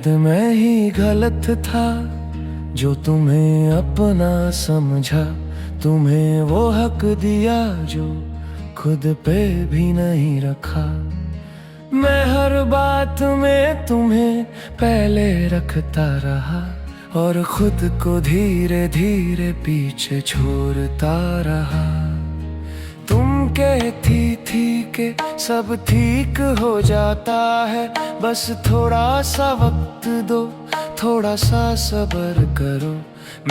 शायद मैं ही गलत था जो तुम्हें अपना समझा, तुम्हें वो हक दिया जो खुद पे भी नहीं रखा। मैं हर बात में तुम्हें पहले रखता रहा और खुद को धीरे धीरे पीछे छोड़ता रहा। तुम कहती थी कि सब ठीक हो जाता है, बस थोड़ा सा वक्त दो, थोड़ा सा सब्र करो।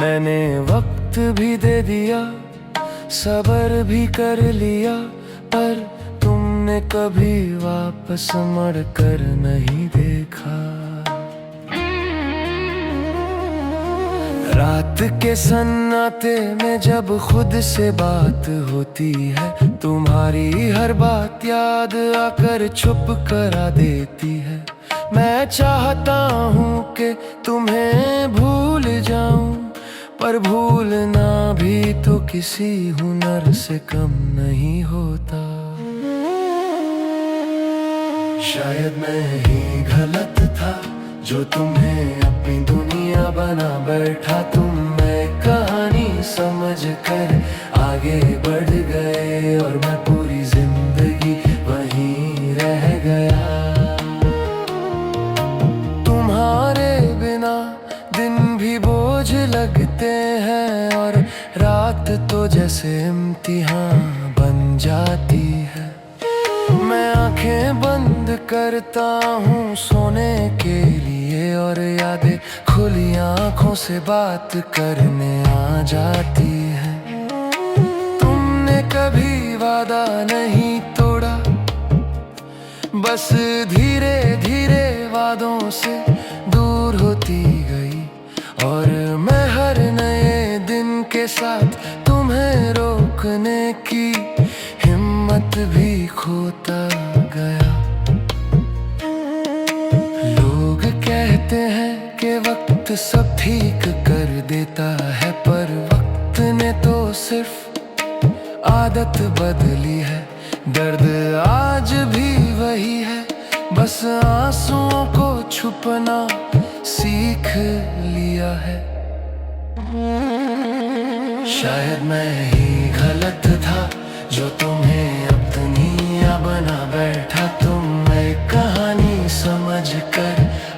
मैंने वक्त भी दे दिया, सब्र भी कर लिया, पर तुमने कभी वापस मुड़ कर नहीं देखा। रात के सन्नाटे में जब खुद से बात होती है, तुम्हारी हर बात याद आकर चुप करा देती है। मैं चाहता हूँ कि तुम्हें भूल जाऊं, पर भूलना भी तो किसी हुनर से कम नहीं होता। शायद मैं ही गलत था जो तुम्हें अपनी दुनिया बना बैठा। तुम मैं कहानी समझ कर आगे बढ़ गए और मैं पूरी जिंदगी वहीं रह गया। तुम्हारे बिना दिन भी बोझ लगते हैं और रात तो जैसे इम्तिहान बन जाती है। मैं आंखें बंद करता हूँ सोने के लिए और यादें खुली आंखों से बात करने आ जाती है। तुमने कभी वादा नहीं तोड़ा, बस धीरे धीरे वादों से दूर होती गई और मैं हर नए दिन के साथ तुम्हें रोकने की हिम्मत भी खोता गया। लोग कहते हैं कि वक्त सब ठीक कर देता है, पर वक्त ने तो सिर्फ आदत बदली है। दर्द आज भी वही है, बस आंसुओं को छुपना सीख लिया है। शायद मैं ही गलत था जो तुम्हें अपनी बना बैठा। तुम मैं कहानी समझ कर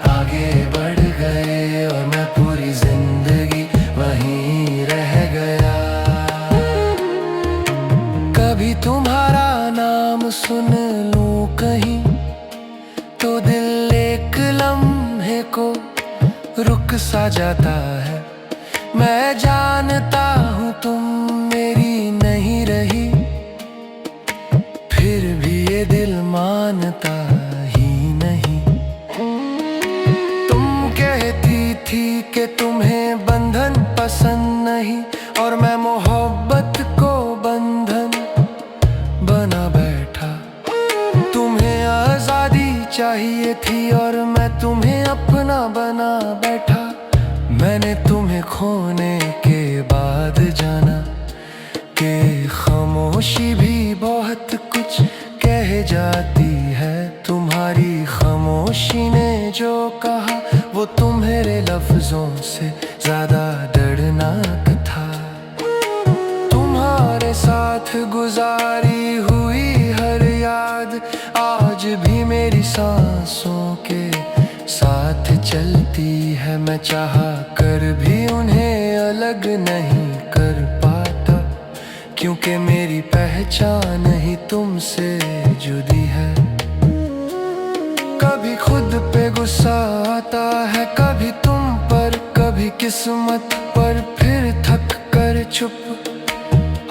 आगे बढ़ गए और मैं पूरी जिंदगी वहीं रह गया। कभी तुम्हारा नाम सुन लूं कहीं तो दिल एक लम्हे को रुक सा जाता है। मैं जानता हूँ तुम मेरी नहीं रही, फिर भी ये दिल मानता ही नहीं। तुम कहती थी कि तुम्हें बंधन पसंद नहीं और मैं मोहब्बत को बंधन बना बैठा। तुम्हें आजादी चाहिए थी और मैं तुम्हें अपना बना बैठा। मैंने तुम्हें खोने के बाद जाना कि खामोशी भी बहुत कुछ कह जाती है। तुम्हारी खामोशी ने जो कहा वो तुम्हारे लफ्जों से ज्यादा दर्दनाक था। तुम्हारे साथ गुजारी हुई हर याद आज भी मेरी सांसों के साथ चलती है। मैं चाहा कर भी उन्हें अलग नहीं कर पाता, क्योंकि मेरी पहचान ही तुमसे जुदी है। कभी खुद पे गुस्सा आता है, कभी तुम पर, कभी किस्मत पर, फिर थक कर चुप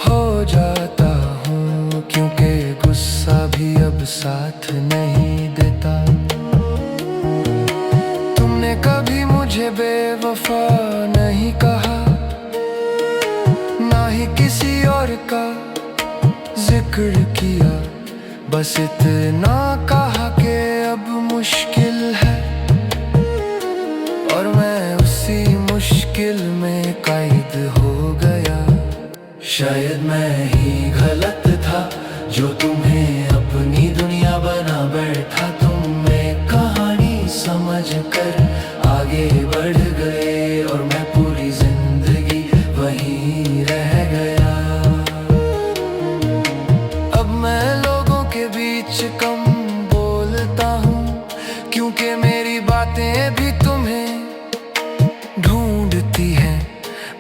हो जाता हूँ, क्योंकि गुस्सा भी अब साथ नहीं देता। तुमने कभी मुझे बेवफा नहीं कहा, ना ही किसी और का जिक्र किया, बस इतना कहा कि अब मुश्किल है और मैं उसी मुश्किल में कैद हो गया। शायद मैं ही गलत था जो तुम्हें अपनी दुनिया बना बैठा। तुम मैं कहानी समझ कर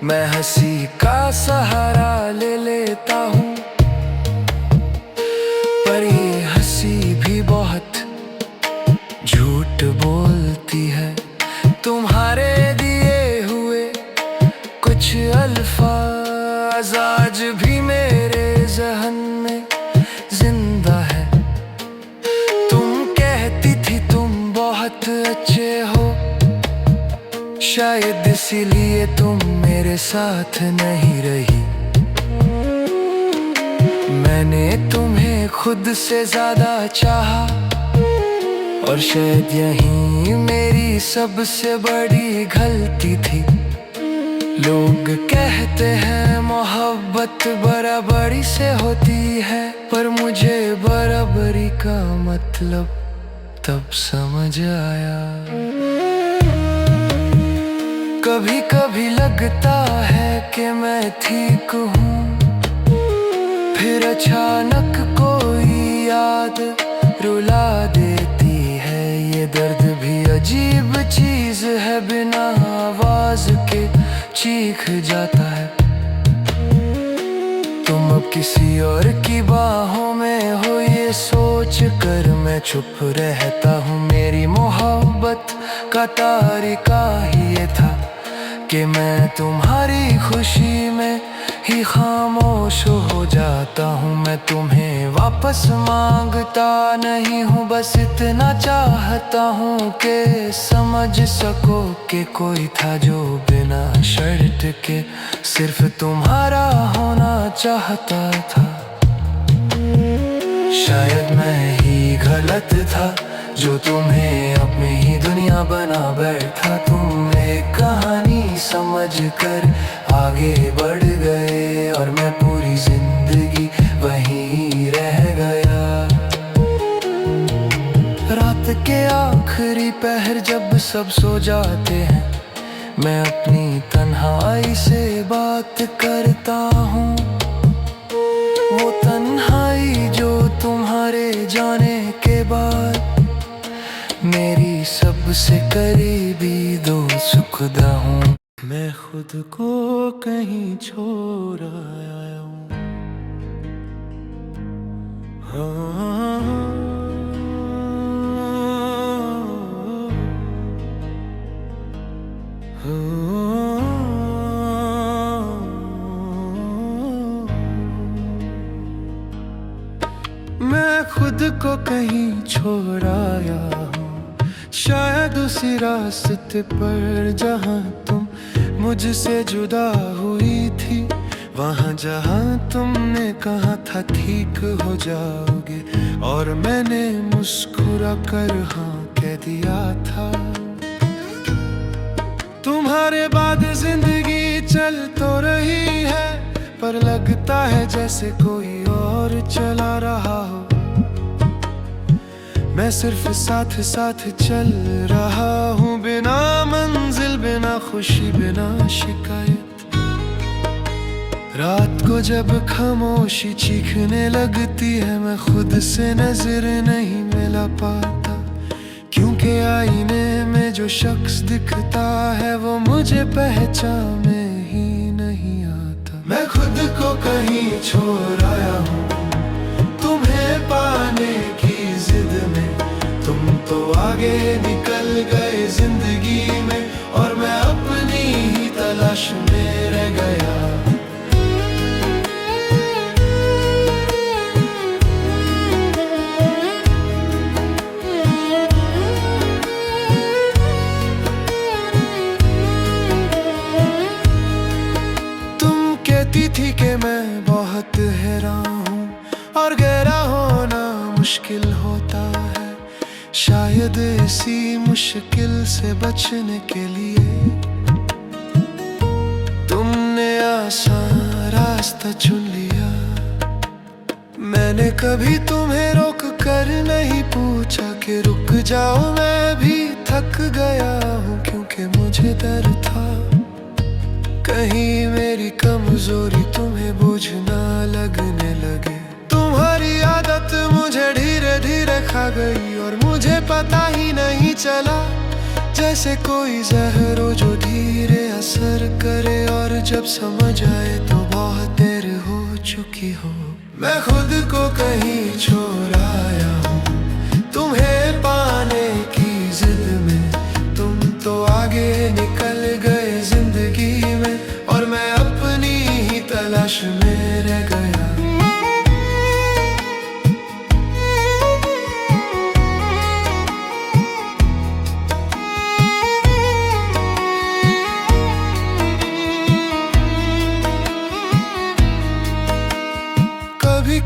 मैं हंसी का सहारा ले लेता हूँ, पर ये हंसी भी बहुत झूठ बोलती है। तुम्हारे दिए हुए कुछ अल्फाज आज भी मेरे ज़हन में जिंदा है। तुम कहती थी तुम बहुत अच्छे हो, शायद इसीलिए तुम मेरे साथ नहीं रही। मैंने तुम्हें खुद से ज्यादा चाहा, और शायद यही मेरी सबसे बड़ी गलती थी। लोग कहते हैं मोहब्बत बराबरी से होती है, पर मुझे बराबरी का मतलब तब समझ आया। कभी कभी लगता है कि मैं ठीक हूँ, फिर अचानक कोई याद रुला देती है। ये दर्द भी अजीब चीज है, बिना आवाज के चीख जाता है। तुम अब किसी और की बाहों में हो, ये सोच कर मैं चुप रहता हूँ। मेरी मोहब्बत का तारिका ही ये था कि मैं तुम्हारी खुशी में ही खामोश हो जाता हूँ। मैं तुम्हें वापस मांगता नहीं हूँ, बस इतना चाहता हूँ कि समझ सको कि कोई था जो बिना शर्त के सिर्फ तुम्हारा होना चाहता था। शायद मैं ही गलत था जो तुम्हें अपनी ही दुनिया बना बैठा। तुम एक कहानी समझ कर आगे बढ़ गए, और मैं पूरी जिंदगी वहीं रह गया। रात के आखिरी पहर जब सब सो जाते हैं, मैं अपनी तन्हाई से बात करता हूँ। वो तन्हाई जो तुम्हारे जाने के बाद मेरी सबसे करीबी दोस्त खुदा हूँ। मैं खुद को कहीं छोड़ आया हूँ। मैं खुद को कहीं छोड़ आया हूँ, शायद उसी रास्ते पर जहाँ तुम मुझसे जुदा हुई थी। वहाँ जहाँ तुमने कहा था ठीक हो जाओगे, और मैंने मुस्कुरा कर हाँ कह दिया था। तुम्हारे बाद जिंदगी चल तो रही है, पर लगता है जैसे कोई और चला रहा हो। मैं सिर्फ साथ साथ चल रहा हूँ, बिना मंजिल, बिना खुशी, बिना शिकायत। रात को जब खामोशी चीखने लगती है, मैं खुद से नजर नहीं मिला पाता, क्योंकि आईने में जो शख्स दिखता है वो मुझे पहचाने ही नहीं आता। मैं खुद को कहीं छोड़ आया हूँ तुम्हें पाने की जिद में। तुम तो आगे निकल गए जिंदगी में, और मैं अपनी ही तलाश में रह गया। तुम कहती थी कि मैं बहुत हैरान हूँ, और गहरा होना मुश्किल होता है। शायद इसी मुश्किल से बचने के लिए तुमने आसान रास्ता चुन लिया। मैंने कभी तुम्हें रोक कर नहीं पूछा कि रुक जाओ, मैं भी थक गया हूँ, क्योंकि मुझे डर था कहीं मेरी कमजोरी तुम्हें बोझ ना लगने लगे। तुम्हारी आदत मुझे धीरे धीरे खा गई, और मुझे पता ही नहीं चला, जैसे कोई जहर हो जो धीरे असर करे और जब समझ आए तो बहुत देर हो चुकी हो। मैं खुद को कहीं छोड़ आया हूँ तुम्हें पाने की जिद में। तुम तो आगे निकल गए जिंदगी में और मैं अपनी ही तलाश में रह गया।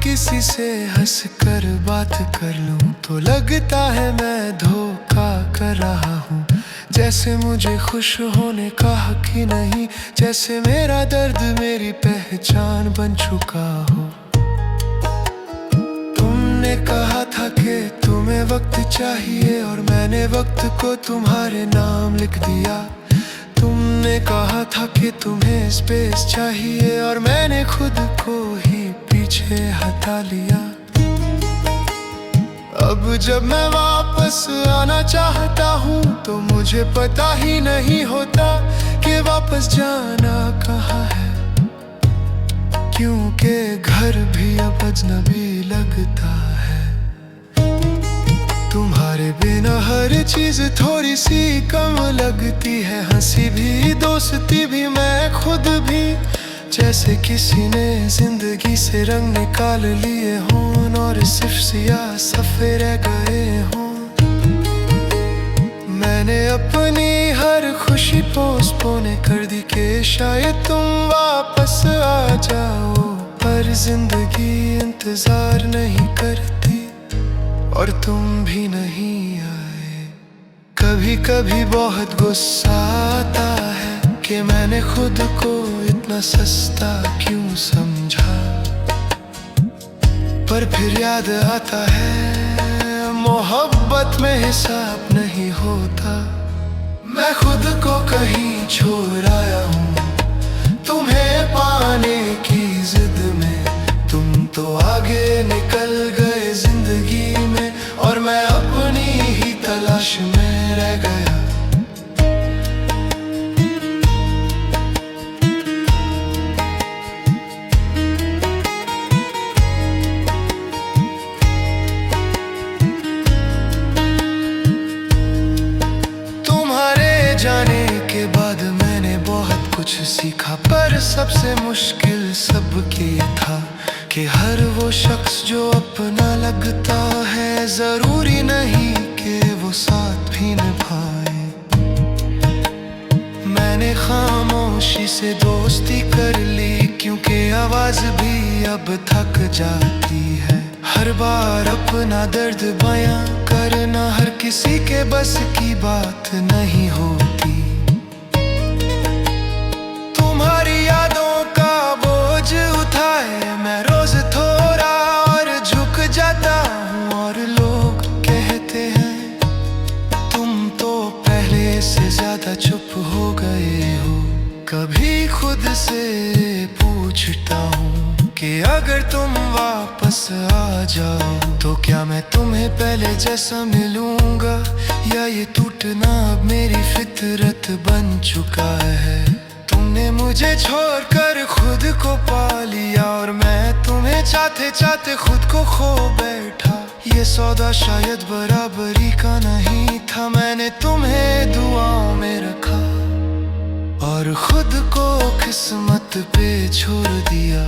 किसी से हंस कर बात कर लूं तो लगता है मैं धोखा कर रहा हूँ। जैसे मुझे खुश होने का हक ही नहीं, जैसे मेरा दर्द मेरी पहचान बन चुका हो। तुमने कहा था कि तुम्हें वक्त चाहिए और मैंने वक्त को तुम्हारे नाम लिख दिया। तुमने कहा था कि तुम्हें स्पेस चाहिए और मैंने खुद को ही पीछे हटा लिया। अब जब मैं वापस आना चाहता हूँ तो मुझे पता ही नहीं होता कि वापस जाना कहाँ है, क्योंकि घर भी अब अजनबी लगता है। तुम्हारे बिना हर चीज थोड़ी सी कम लगती है, हंसी भी दोस्ती भी मैं खुद भी। जैसे किसी ने जिंदगी से रंग निकाल लिए हों और सिर्फ सियाह सफ़े रह गए हों। मैंने अपनी हर खुशी पोस्टपोन कर दी कि शायद तुम वापस आ जाओ, पर जिंदगी इंतजार नहीं करती और तुम भी नहीं आए। कभी कभी बहुत गुस्सा आता है कि मैंने खुद को इतना सस्ता क्यों समझा, पर फिर याद आता है मोहब्बत में हिसाब नहीं होता। मैं खुद को कहीं छोड़ आया हूँ तुम्हें पाने की जिद में। तुम तो आगे निकल गए जिंदगी में और मैं अपनी ही तलाश में रह गया। जाने के बाद मैंने बहुत कुछ सीखा, पर सबसे मुश्किल सबके था कि हर वो शख्स जो अपना लगता है जरूरी नहीं कि वो साथ भी निभाए। मैंने खामोशी से दोस्ती कर ली क्योंकि आवाज भी अब थक जाती है। हर बार अपना दर्द बयां करना हर किसी के बस की बात नहीं होती। तुम्हारी यादों का बोझ उठाए मैं रोज थोड़ा और झुक जाता हूँ और लोग कहते हैं तुम तो पहले से ज्यादा चुप हो गए हो। कभी खुद से पूछता हूँ कि अगर तुम वापस आ जाओ तो क्या मैं तुम्हें पहले जैसा मिलूंगा, या ये टूटना अब मेरी फितरत बन चुका है। तुमने मुझे छोड़कर खुद को पा लिया और मैं तुम्हें चाहते चाहते खुद को खो बैठा। ये सौदा शायद बराबरी का नहीं था, मैंने तुम्हें दुआओं में रखा और खुद को किस्मत पे छोड़ दिया।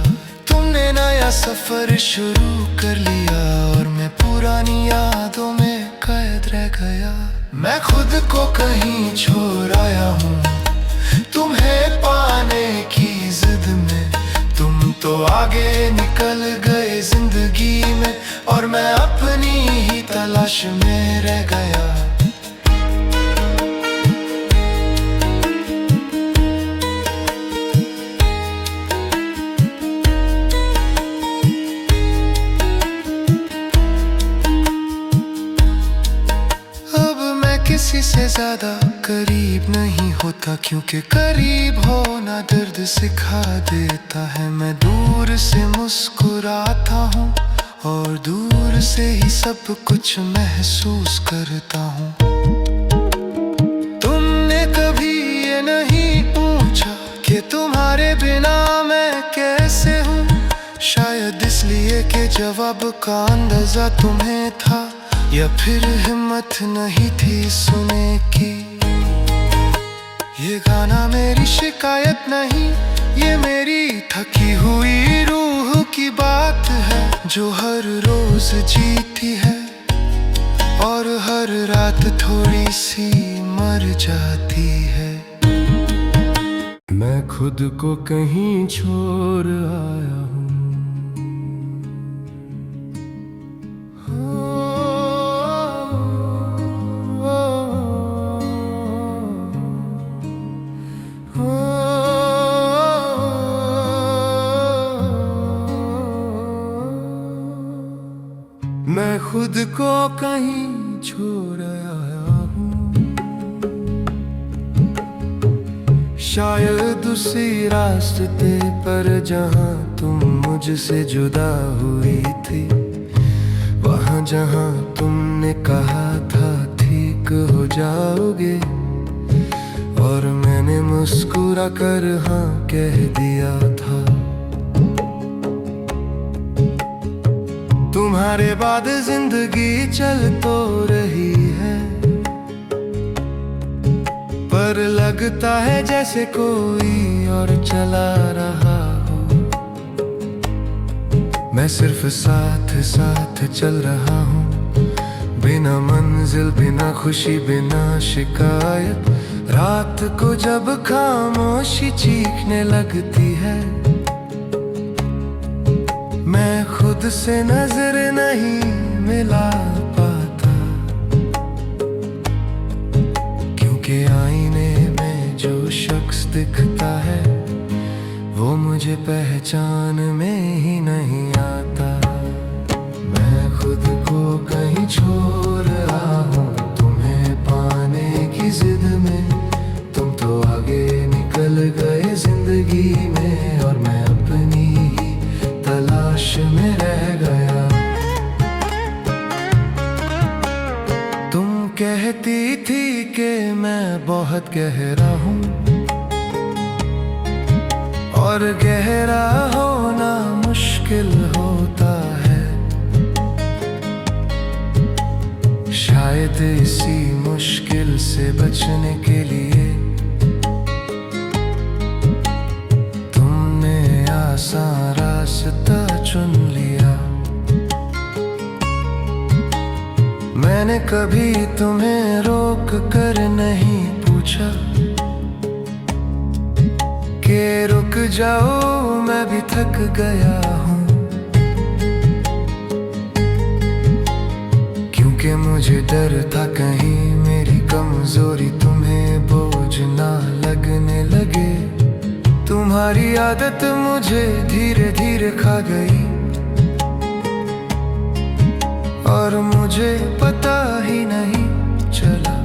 तुमने नया सफर शुरू कर लिया और मैं पुरानी यादों में कैद रह गया। मैं खुद को कहीं छोड़ आया हूँ तुम्हें पाने की जिद में। तुम तो आगे निकल गए जिंदगी में और मैं अपनी ही तलाश में रह गया। किसी से ज्यादा करीब नहीं होता क्योंकि करीब होना दर्द सिखा देता है। मैं दूर से मुस्कुराता हूँ और दूर से ही सब कुछ महसूस करता हूँ। तुमने कभी ये नहीं पूछा कि तुम्हारे तुम्हारे बिना मैं कैसे हूँ। शायद इसलिए कि जवाब का अंदाजा तुम्हें था, या फिर हिम्मत नहीं थी सुने की। ये गाना मेरी शिकायत नहीं, ये मेरी थकी हुई रूह की बात है, जो हर रोज जीती है और हर रात थोड़ी सी मर जाती है। मैं खुद को कहीं छोड़ आया हूँ। मैं खुद को कहीं छोड़ आया हूँ। शायद उसी रास्ते पर जहाँ तुम मुझसे जुदा हुई थी, वहाँ जहाँ तुमने कहा था ठीक हो जाओगे, और मैंने मुस्कुरा कर हाँ कह दिया था। तुम्हारे बाद जिंदगी चल तो रही है, पर लगता है जैसे कोई और चला रहा हो। मैं सिर्फ साथ साथ चल रहा हूँ, बिना मंजिल, बिना खुशी, बिना शिकायत। रात को जब खामोशी चीखने लगती है, मैं खुद से नजर नहीं मिला पाता, क्योंकि आईने में जो शख्स दिखता है वो मुझे पहचान में ही नहीं आता। मैं खुद को कहीं छोड़ रहा हूँ तुम्हें पाने की जिद में। तुम तो आगे निकल गए जिंदगी में, और मैं अपनी तलाश में रह गया। तुम कहती थी कि मैं बहुत गहरा हूँ, और गहरा होना मुश्किल होता है। शायद इसी मुश्किल से बचने के लिए तुमने आसान रास्ता चुन लिया। मैंने कभी तुम्हें रोक कर नहीं पूछा कि रुक जाओ, मैं भी थक गया हूँ। क्योंकि मुझे डर था कहीं मेरी कमजोरी तुम्हें बोझ ना लगने लगे। तुम्हारी आदत मुझे धीरे धीरे खा गई, और मुझे पता ही नहीं चला।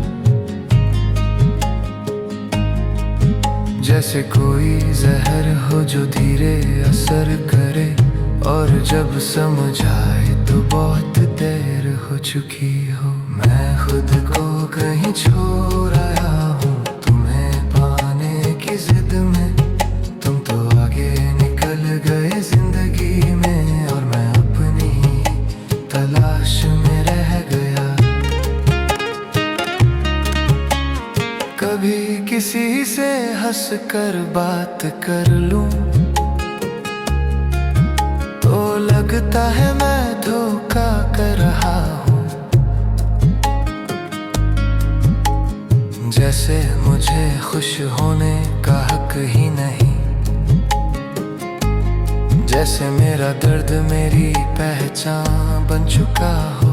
जैसे कोई जहर हो जो धीरे असर करे, और जब समझ आए तो बहुत देर हो चुकी हो। मैं खुद को कहीं छोड़ आया हूँ तुम्हें पाने की जिद में। तुम तो आगे निकल गए जिंदगी में, और मैं अपनी तलाश में रह गया। कभी किसी से हंस कर बात कर लूं तो लगता है मैं धोखा कर रहा हूँ। जैसे मुझे खुश होने का हक ही नहीं, जैसे मेरा दर्द मेरी पहचान बन चुका हो।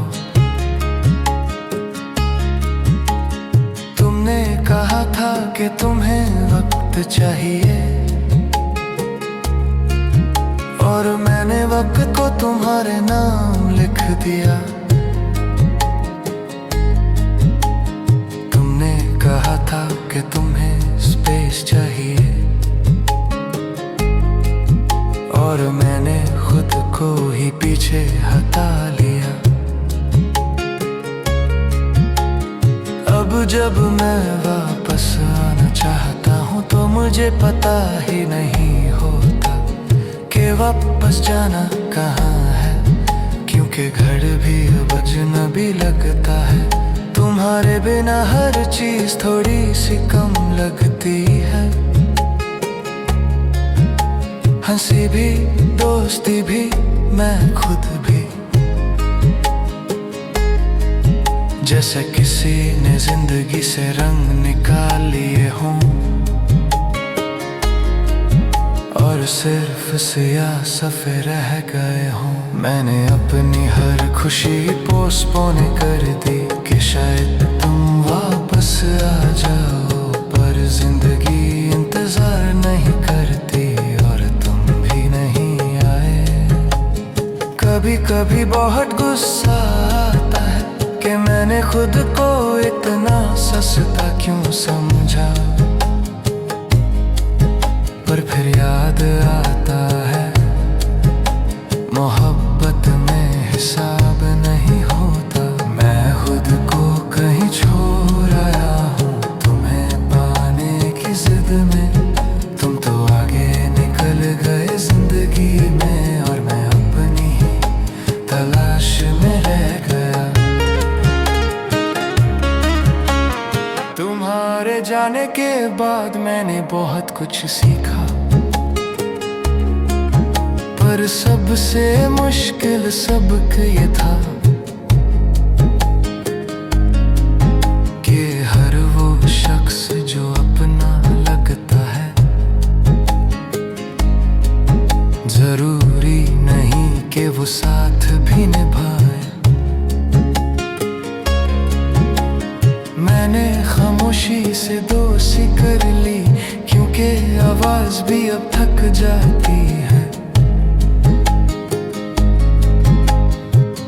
तुमने कहा था कि तुम्हें वक्त चाहिए, और मैंने वक्त को तुम्हारे नाम लिख दिया। तुमने कहा था कि तुम्हें स्पेस चाहिए, और मैंने खुद को ही पीछे हटा लिया। अब जब मैं वापस आना चाहता हूँ तो मुझे पता ही नहीं होता कि वापस जाना कहाँ है, क्योंकि घर भी अब अजनबी लगता है। तुम्हारे बिना हर चीज थोड़ी सी कम लगती है, हंसी भी, दोस्ती भी, मैं खुद भी। जैसे किसी ने जिंदगी से रंग निकाल लिए हों और सिर्फ सियाह सफ़े रह गए हों। मैंने अपनी हर खुशी पोस्टपोन कर दी कि शायद तुम वापस आ जाओ, पर जिंदगी इंतजार नहीं करती और तुम भी नहीं आए। कभी कभी बहुत गुस्सा आता है कि मैंने खुद को इतना सस्ता क्यों समझा, पर फिर याद आता है मोहब्बत में हिसाब नहीं होता। मैं खुद को कहीं छोड़ आया हूँ तुम्हें पाने की जिद में, तुम तो आगे निकल गए जिंदगी में और मैं अपनी ही तलाश में रह गया। तुम्हारे जाने के बाद मैंने बहुत कुछ सीखा, पर सबसे मुश्किल सबक ये था कि हर वो शख्स जो अपना लगता है, जरूरी नहीं कि वो साथ भी निभाए। मैंने खामोशी से दोस्ती कर ली, क्योंकि आवाज भी अब थक जाती है।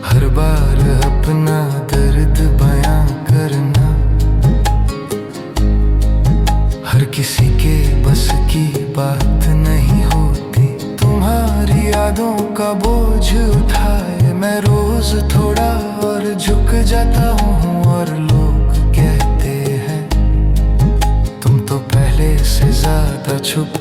हर बार अपना दर्द बयां करना हर किसी के बस की बात नहीं होती। तुम्हारी यादों का बोझ उठाए मैं रोज थोड़ा और झुक जाता हूँ, और लोग कहते हैं तुम तो पहले से ज्यादा चुप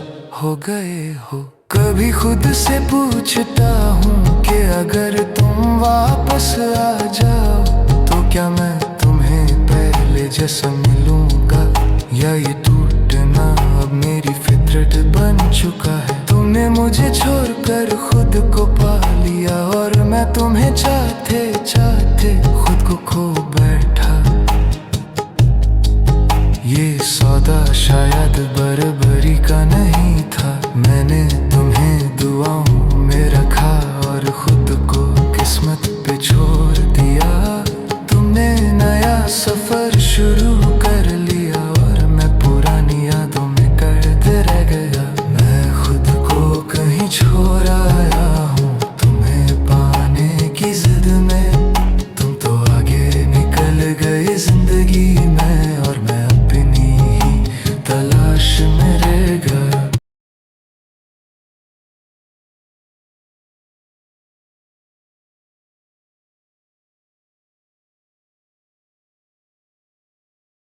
हो गए हो। कभी खुद से पूछता हूँ कि अगर तुम वापस आ जाओ तो क्या मैं तुम्हें पहले जैसा मिलूंगा, या ये